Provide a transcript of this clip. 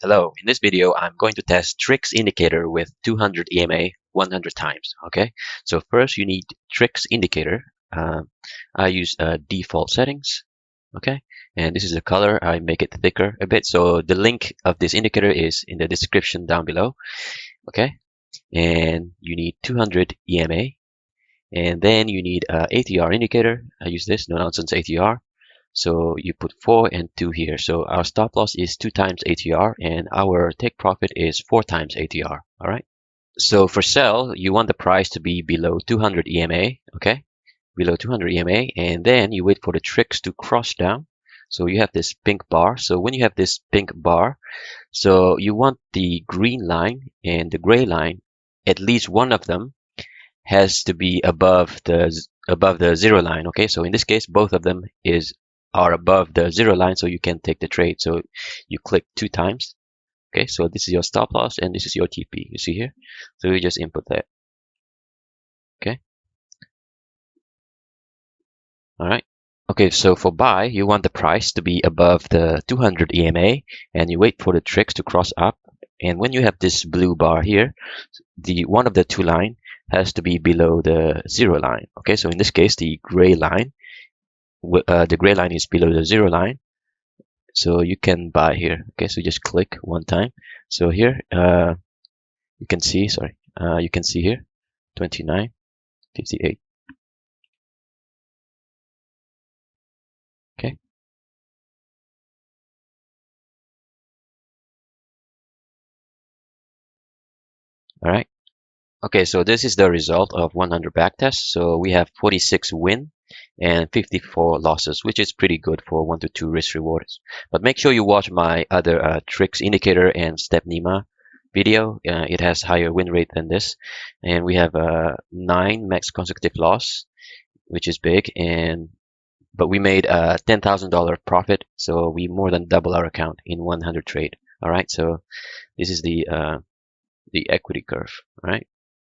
Hello, in this video, I'm going to test TRIX Indicator with 200 EMA 100 times, okay? So first you need TRIX Indicator. I use default settings, okay? And this is the color. I make it thicker a bit. So the link of this indicator is in the description down below, okay? And you need 200 EMA. And then you need ATR indicator. I use this, no nonsense ATR. So you put 4 and 2 here. So our stop loss is 2 times ATR and our take profit is 4 times ATR. All right. So for sell, you want the price to be below 200 EMA. Okay. Below 200 EMA. And then you wait for the TRIX to cross down. So you have this pink bar. So when you have this pink bar, so you want the green line and the gray line, at least one of them has to be above the zero line. Okay. So in this case, both of them are above the zero line, so you can take the trade. So you click 2 times. Okay, so this is your stop loss and this is your TP. You see here? So you just input that. Okay. All right. Okay, so for buy, you want the price to be above the 200 EMA and you wait for the TRIX to cross up. And when you have this blue bar here, the one of the two line has to be below the zero line. Okay, so in this case, the gray line is below the zero line. So you can buy here. Okay, so just click 1 time. So here, you can see, you can see here, 29.58. Okay. All right. Okay, so this is the result of 100 backtests. So we have 46 win and 54 losses, which is pretty good for 1 to 2 risk rewards. But make sure you watch my other TRIX Indicator and Step NEMA video. It has higher win rate than this. And we have 9 max consecutive loss, which is big. But we made a $10,000 profit. So we more than double our account in 100 trade. All right. So this is the equity curve. All right.